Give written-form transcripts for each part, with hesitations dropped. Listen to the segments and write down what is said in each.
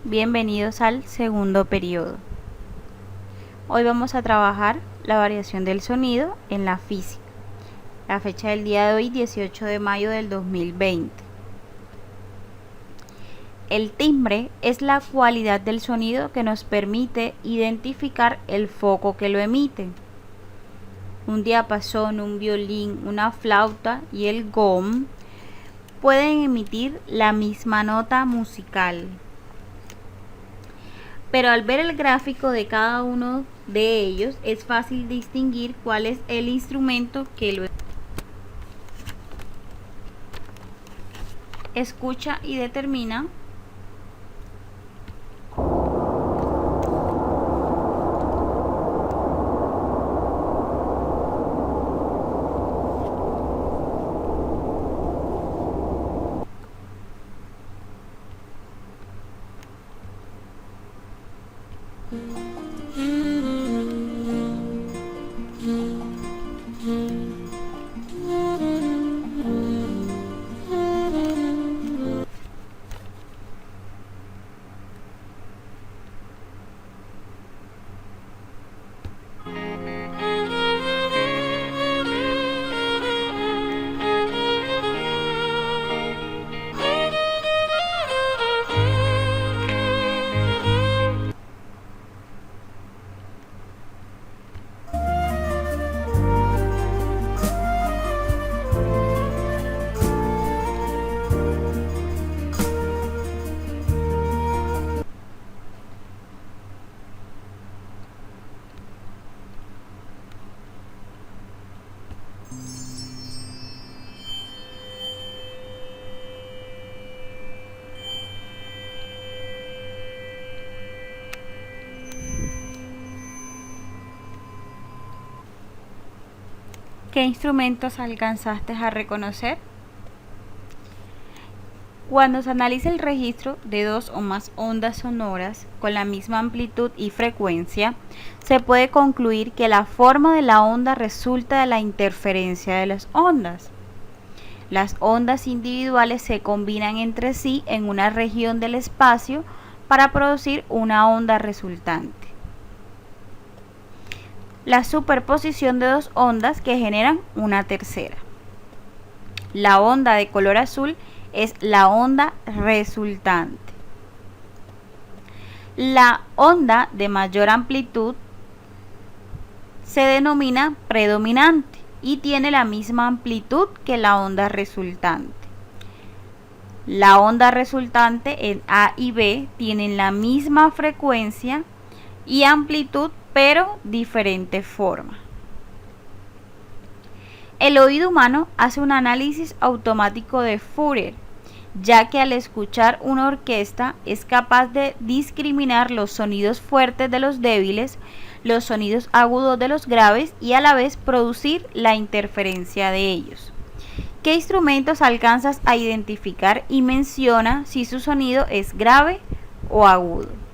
Bienvenidos al segundo periodo. Hoy vamos a trabajar la variación del sonido en la física. La fecha del día de hoy, 18 de mayo del 2020. El timbre es la cualidad del sonido que nos permite identificar el foco que lo emite. Un diapasón, un violín, una flauta y el gong pueden emitir la misma nota musical. Pero al ver el gráfico de cada uno de ellos es fácil distinguir cuál es el instrumento que lo escucha y determina ¿Qué instrumentos alcanzaste a reconocer? Cuando se analiza el registro de dos o más ondas sonoras con la misma amplitud y frecuencia, se puede concluir que la forma de la onda resulta de la interferencia de las ondas. Las ondas individuales se combinan entre sí en una región del espacio para producir una onda resultante. La superposición de dos ondas que generan una tercera. La onda de color azul es la onda resultante. La onda de mayor amplitud se denomina predominante y tiene la misma amplitud que la onda resultante. La onda resultante en A y B tienen la misma frecuencia y amplitud, pero diferente forma. El oído humano hace un análisis automático de Fourier, ya que al escuchar una orquesta es capaz de discriminar los sonidos fuertes de los débiles, los sonidos agudos de los graves y a la vez producir la interferencia de ellos. ¿Qué instrumentos alcanzas a identificar y menciona si su sonido es grave o agudo?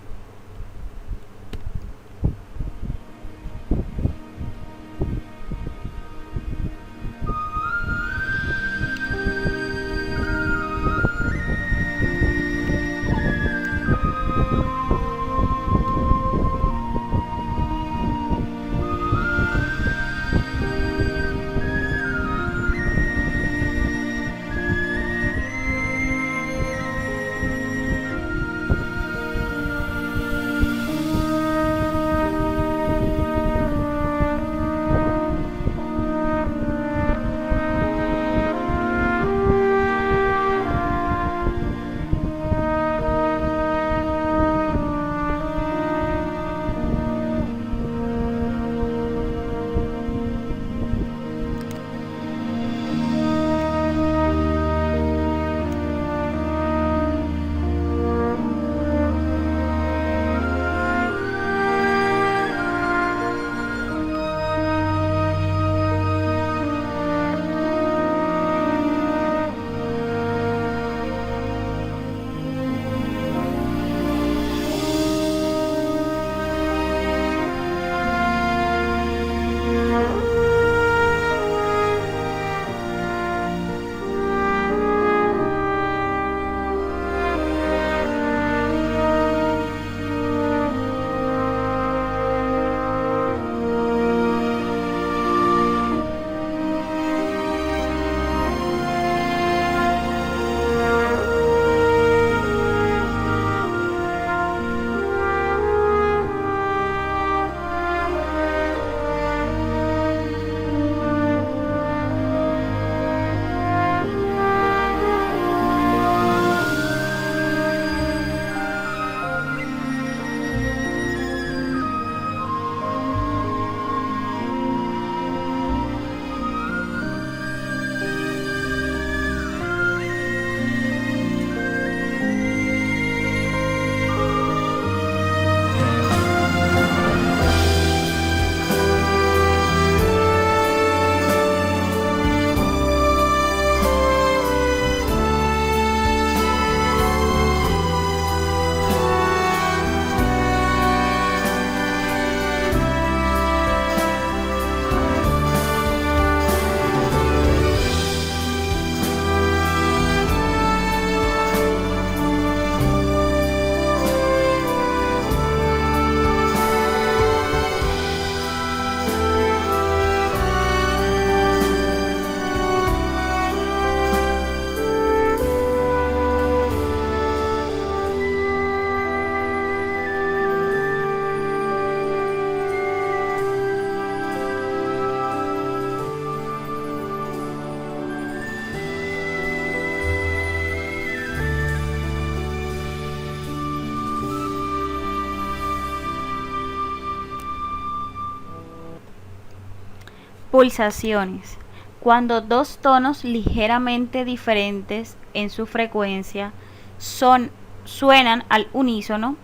Pulsaciones. Cuando dos tonos ligeramente diferentes en su frecuencia suenan al unísono,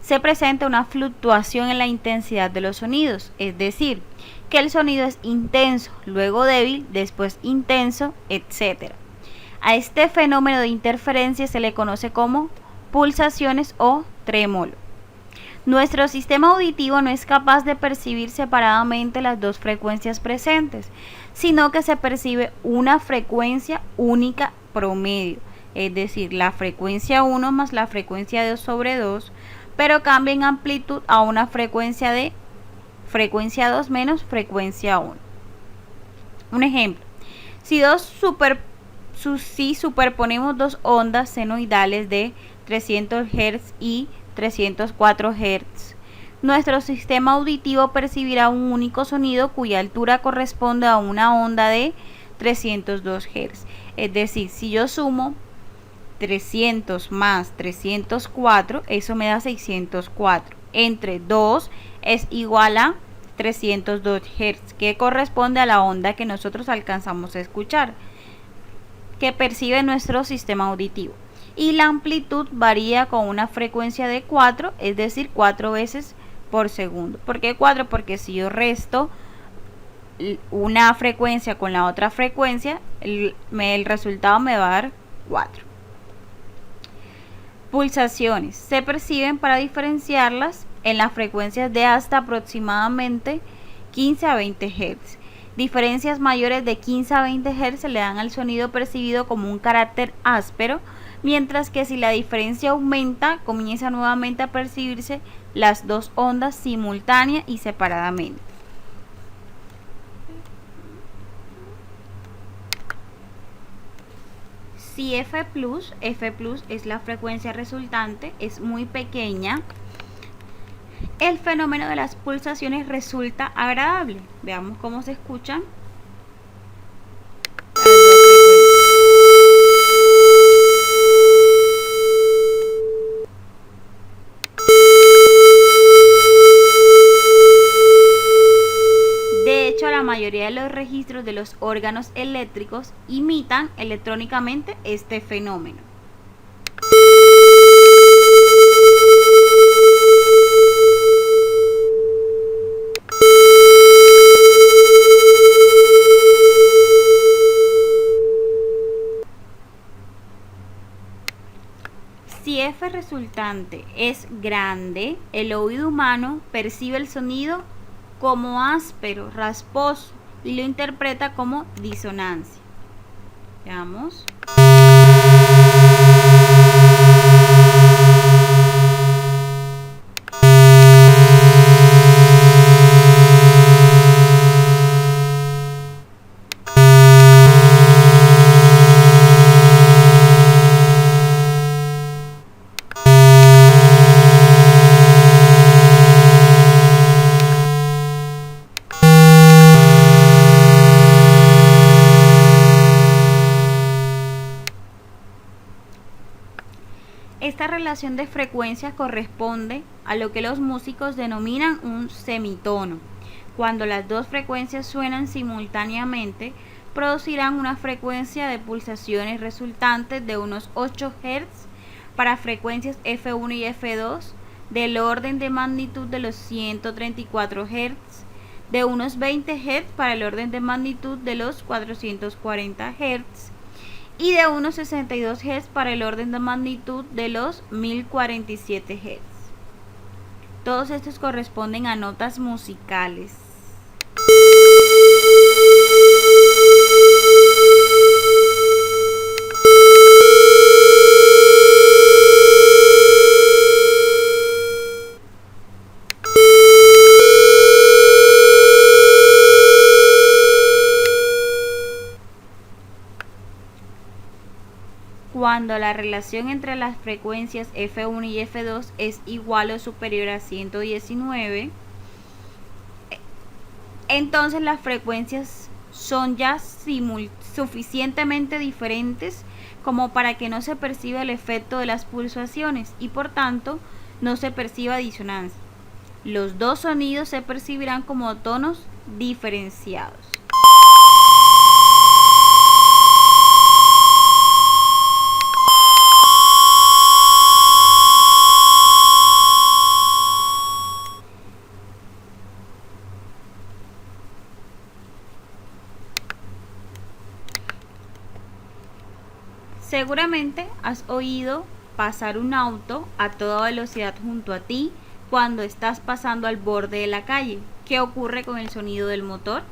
se presenta una fluctuación en la intensidad de los sonidos, es decir, que el sonido es intenso, luego débil, después intenso, etc. A este fenómeno de interferencia se le conoce como pulsaciones o trémolo. Nuestro sistema auditivo no es capaz de percibir separadamente las dos frecuencias presentes, sino que se percibe una frecuencia única promedio, es decir, la frecuencia 1 más la frecuencia 2 sobre 2, pero cambia en amplitud a una frecuencia de frecuencia 2 menos frecuencia 1. Un ejemplo, si superponemos dos ondas senoidales de 300 Hz y 304 Hz, nuestro sistema auditivo percibirá un único sonido cuya altura corresponde a una onda de 302 Hz. Es decir, si yo sumo 300 más 304, eso me da 604. Entre 2 es igual a 302 Hz, que corresponde a la onda que nosotros alcanzamos a escuchar, que percibe nuestro sistema auditivo. Y la amplitud varía con una frecuencia de 4, es decir, 4 veces por segundo. ¿Por qué 4? Porque si yo resto una frecuencia con la otra frecuencia, el resultado me va a dar 4. Pulsaciones se perciben para diferenciarlas en las frecuencias de hasta aproximadamente 15 a 20 Hz. Diferencias mayores de 15 a 20 Hz le dan al sonido percibido como un carácter áspero, mientras que si la diferencia aumenta, comienza nuevamente a percibirse las dos ondas simultánea y separadamente. Si F+ es la frecuencia resultante, es muy pequeña, el fenómeno de las pulsaciones resulta agradable. Veamos cómo se escuchan. De hecho, la mayoría de los registros de los órganos eléctricos imitan electrónicamente este fenómeno. Si F resultante es grande, el oído humano percibe el sonido como áspero, rasposo, y lo interpreta como disonancia. Veamos. Esta relación de frecuencias corresponde a lo que los músicos denominan un semitono. Cuando las dos frecuencias suenan simultáneamente, producirán una frecuencia de pulsaciones resultantes de unos 8 Hz para frecuencias F1 y F2, del orden de magnitud de los 134 Hz, de unos 20 Hz para el orden de magnitud de los 440 Hz, y de unos 62 Hz para el orden de magnitud de los 1047 Hz. Todos estos corresponden a notas musicales. Cuando la relación entre las frecuencias F1 y F2 es igual o superior a 119, entonces las frecuencias son ya suficientemente diferentes como para que no se perciba el efecto de las pulsaciones y por tanto no se perciba disonancia. Los dos sonidos se percibirán como tonos diferenciados. Seguramente has oído pasar un auto a toda velocidad junto a ti cuando estás pasando al borde de la calle. ¿Qué ocurre con el sonido del motor?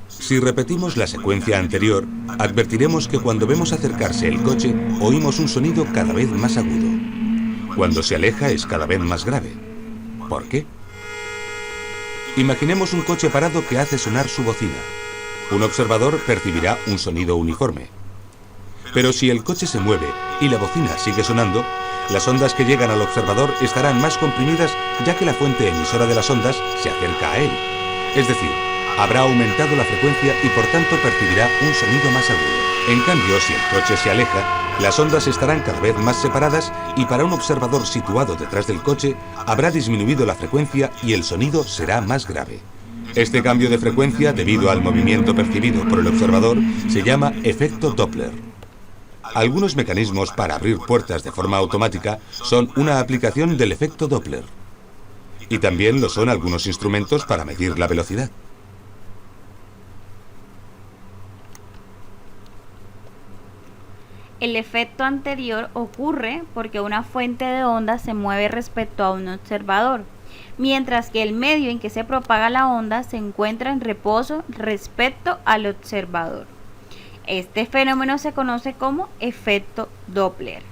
Si repetimos la secuencia anterior, advertiremos que cuando vemos acercarse el coche, oímos un sonido cada vez más agudo. Cuando se aleja es cada vez más grave. ¿Por qué? Imaginemos un coche parado que hace sonar su bocina. Un observador percibirá un sonido uniforme. Pero si el coche se mueve y la bocina sigue sonando, las ondas que llegan al observador estarán más comprimidas, ya que la fuente emisora de las ondas se acerca a él. Es decir, habrá aumentado la frecuencia y por tanto percibirá un sonido más agudo. En cambio, si el coche se aleja, las ondas estarán cada vez más separadas y para un observador situado detrás del coche habrá disminuido la frecuencia y el sonido será más grave. Este cambio de frecuencia, debido al movimiento percibido por el observador, se llama efecto Doppler. Algunos mecanismos para abrir puertas de forma automática son una aplicación del efecto Doppler. Y también lo son algunos instrumentos para medir la velocidad. El efecto anterior ocurre porque una fuente de onda se mueve respecto a un observador, mientras que el medio en que se propaga la onda se encuentra en reposo respecto al observador. Este fenómeno se conoce como efecto Doppler.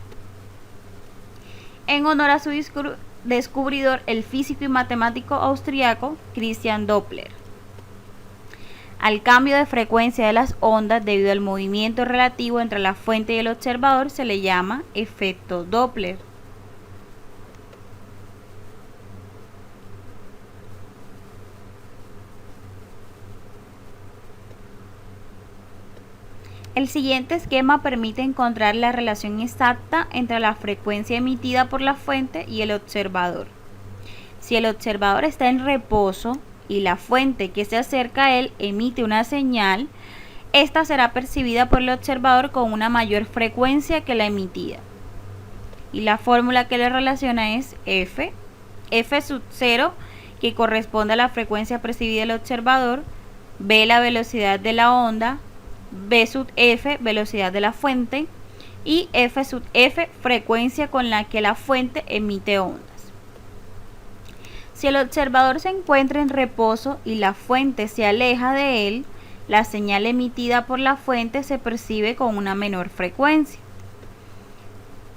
En honor a su descubridor, el físico y matemático austriaco Christian Doppler. Al cambio de frecuencia de las ondas debido al movimiento relativo entre la fuente y el observador se le llama efecto Doppler. El siguiente esquema permite encontrar la relación exacta entre la frecuencia emitida por la fuente y el observador. Si el observador está en reposo y la fuente que se acerca a él emite una señal, esta será percibida por el observador con una mayor frecuencia que la emitida. Y la fórmula que le relaciona es F sub 0, que corresponde a la frecuencia percibida del observador, B la velocidad de la onda, B sub F velocidad de la fuente y F sub F frecuencia con la que la fuente emite ondas. Si el observador se encuentra en reposo y la fuente se aleja de él, la señal emitida por la fuente se percibe con una menor frecuencia.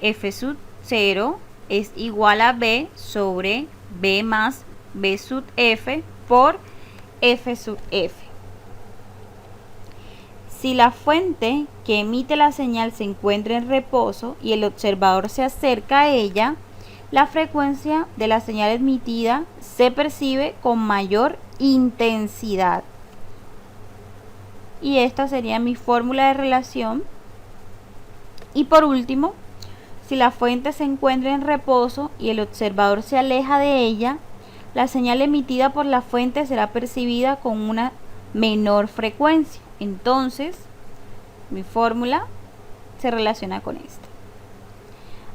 F sub 0 es igual a B sobre B más B sub F por F sub F. Si la fuente que emite la señal se encuentra en reposo y el observador se acerca a ella, la frecuencia de la señal emitida se percibe con mayor intensidad. Y esta sería mi fórmula de relación. Y por último, si la fuente se encuentra en reposo y el observador se aleja de ella, la señal emitida por la fuente será percibida con una menor frecuencia. Entonces, mi fórmula se relaciona con esta.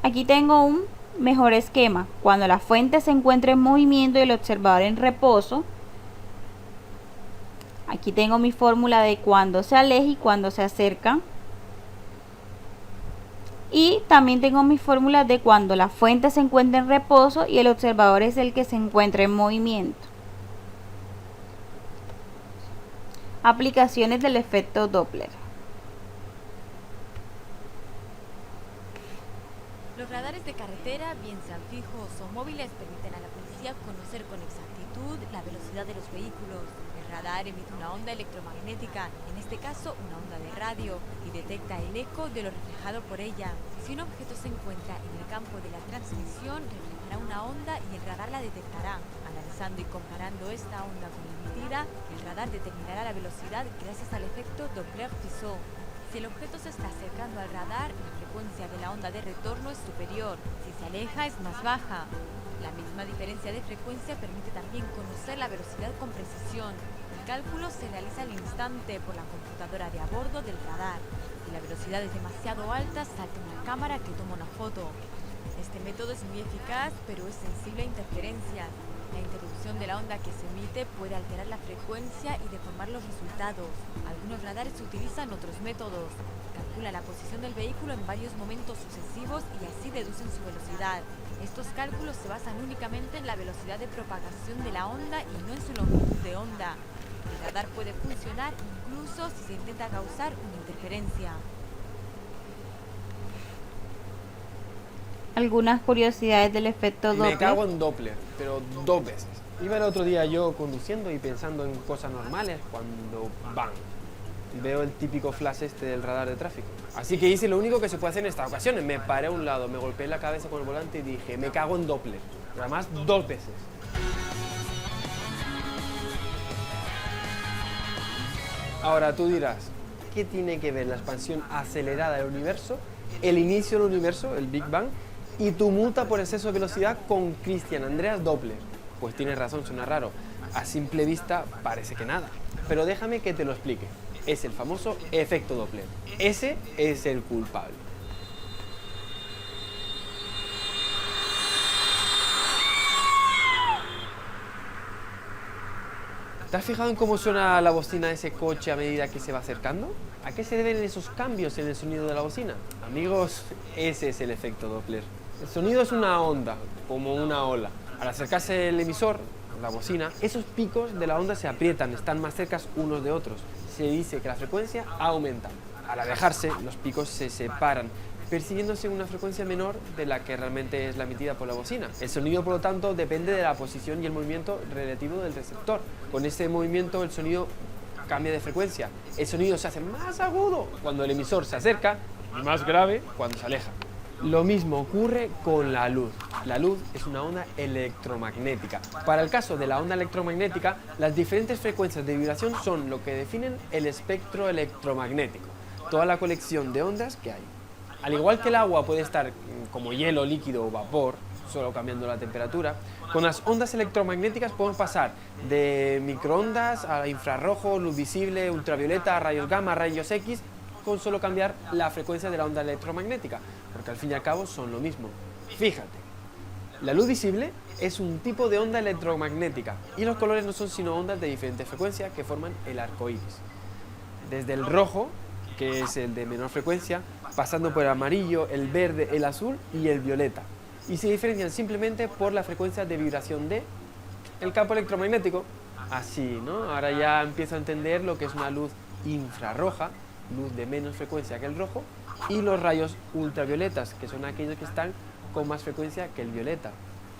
Aquí tengo un mejor esquema. Cuando la fuente se encuentra en movimiento y el observador en reposo, aquí tengo mi fórmula de cuando se aleja y cuando se acerca. Y también tengo mi fórmula de cuando la fuente se encuentra en reposo y el observador es el que se encuentra en movimiento. Aplicaciones del efecto Doppler. Los radares de carretera, bien sean fijos o móviles, permiten a la policía conocer con exactitud la velocidad de los vehículos. El radar emite una onda electromagnética, en este caso una onda de radio, y detecta el eco de lo reflejado por ella. Si un objeto se encuentra en el campo de la transmisión, reflejará una onda y el radar la detectará. Analizando y comparando esta onda con la emitida, el radar determinará la velocidad gracias al efecto Doppler-Fizeau. Si el objeto se está acercando al radar, la frecuencia de la onda de retorno es superior. Si se aleja, es más baja. La misma diferencia de frecuencia permite también conocer la velocidad con precisión. El cálculo se realiza al instante por la computadora de a bordo del radar. Si la velocidad es demasiado alta, salta una cámara que toma una foto. Este método es muy eficaz, pero es sensible a interferencias. La interrupción de la onda que se emite puede alterar la frecuencia y deformar los resultados. Algunos radares utilizan otros métodos. Calcula la posición del vehículo en varios momentos sucesivos y así deducen su velocidad. Estos cálculos se basan únicamente en la velocidad de propagación de la onda y no en su longitud de onda. El radar puede funcionar incluso si se intenta causar una interferencia. Algunas curiosidades del efecto Doppler. Me cago en Doppler, pero 2 veces. Iba el otro día yo conduciendo y pensando en cosas normales cuando ¡bam! Veo el típico flash del radar de tráfico. Así que hice lo único que se puede hacer en estas ocasiones. Me paré a un lado, me golpeé la cabeza con el volante y dije, me cago en Doppler. Pero además 2 veces. Ahora tú dirás, ¿qué tiene que ver la expansión acelerada del universo, el inicio del universo, el Big Bang, y tu multa por exceso de velocidad con Christian Andreas Doppler? Pues tienes razón, suena raro. A simple vista parece que nada. Pero déjame que te lo explique. Es el famoso efecto Doppler. Ese es el culpable. ¿Te has fijado en cómo suena la bocina de ese coche a medida que se va acercando? ¿A qué se deben esos cambios en el sonido de la bocina? Amigos, ese es el efecto Doppler. El sonido es una onda, como una ola. Al acercarse el emisor, la bocina, esos picos de la onda se aprietan, están más cerca unos de otros. Se dice que la frecuencia aumenta. Al alejarse, los picos se separan, persiguiéndose una frecuencia menor de la que realmente es la emitida por la bocina. El sonido, por lo tanto, depende de la posición y el movimiento relativo del receptor. Con ese movimiento, el sonido cambia de frecuencia. El sonido se hace más agudo cuando el emisor se acerca y más grave cuando se aleja. Lo mismo ocurre con la luz. La luz es una onda electromagnética. Para el caso de la onda electromagnética, las diferentes frecuencias de vibración son lo que definen el espectro electromagnético, toda la colección de ondas que hay. Al igual que el agua puede estar como hielo, líquido o vapor, solo cambiando la temperatura, con las ondas electromagnéticas podemos pasar de microondas a infrarrojo, luz visible, ultravioleta, rayos gamma, rayos X, con solo cambiar la frecuencia de la onda electromagnética, porque al fin y al cabo son lo mismo. Fíjate, la luz visible es un tipo de onda electromagnética y los colores no son sino ondas de diferente frecuencia que forman el arco iris. Desde el rojo, que es el de menor frecuencia, pasando por el amarillo, el verde, el azul y el violeta. Y se diferencian simplemente por la frecuencia de vibración de el campo electromagnético. Así, ¿no? Ahora ya empiezo a entender lo que es una luz infrarroja, luz de menos frecuencia que el rojo, y los rayos ultravioletas, que son aquellos que están con más frecuencia que el violeta.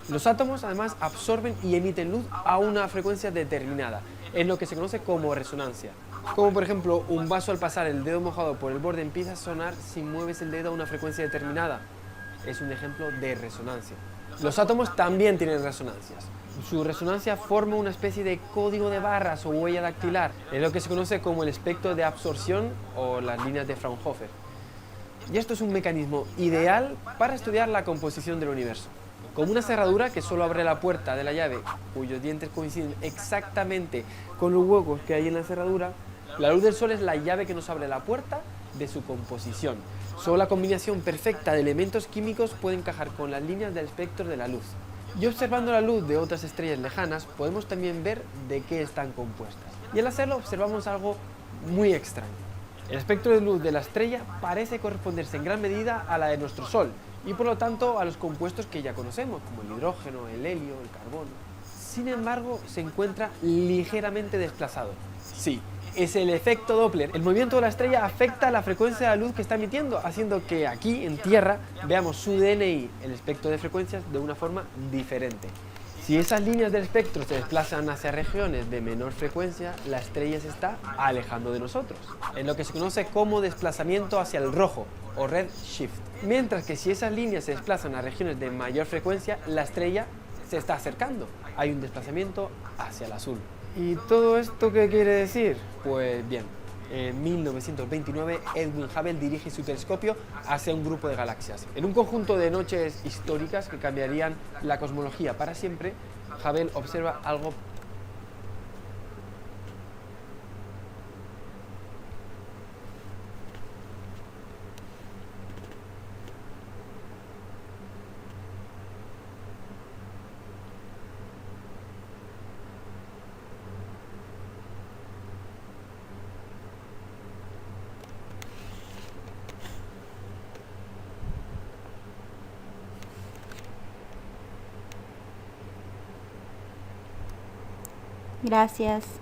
Los átomos además absorben y emiten luz a una frecuencia determinada, en lo que se conoce como resonancia. Como por ejemplo, un vaso al pasar el dedo mojado por el borde empieza a sonar si mueves el dedo a una frecuencia determinada. Es un ejemplo de resonancia. Los átomos también tienen resonancias. Su resonancia forma una especie de código de barras o huella dactilar. Es lo que se conoce como el espectro de absorción o las líneas de Fraunhofer. Y esto es un mecanismo ideal para estudiar la composición del universo. Como una cerradura que solo abre la puerta de la llave, cuyos dientes coinciden exactamente con los huecos que hay en la cerradura, la luz del sol es la llave que nos abre la puerta de su composición. Solo la combinación perfecta de elementos químicos puede encajar con las líneas del espectro de la luz. Y observando la luz de otras estrellas lejanas, podemos también ver de qué están compuestas. Y al hacerlo observamos algo muy extraño. El espectro de luz de la estrella parece corresponderse en gran medida a la de nuestro Sol, y por lo tanto a los compuestos que ya conocemos, como el hidrógeno, el helio, el carbono. Sin embargo, se encuentra ligeramente desplazado. Sí, es el efecto Doppler. El movimiento de la estrella afecta la frecuencia de la luz que está emitiendo, haciendo que aquí, en Tierra, veamos su DNI, el espectro de frecuencias, de una forma diferente. Si esas líneas del espectro se desplazan hacia regiones de menor frecuencia, la estrella se está alejando de nosotros, en lo que se conoce como desplazamiento hacia el rojo, o red shift. Mientras que si esas líneas se desplazan a regiones de mayor frecuencia, la estrella se está acercando. Hay un desplazamiento hacia el azul. ¿Y todo esto qué quiere decir? Pues bien, en 1929 Edwin Hubble dirige su telescopio hacia un grupo de galaxias. En un conjunto de noches históricas que cambiarían la cosmología para siempre, Hubble observa algo Gracias.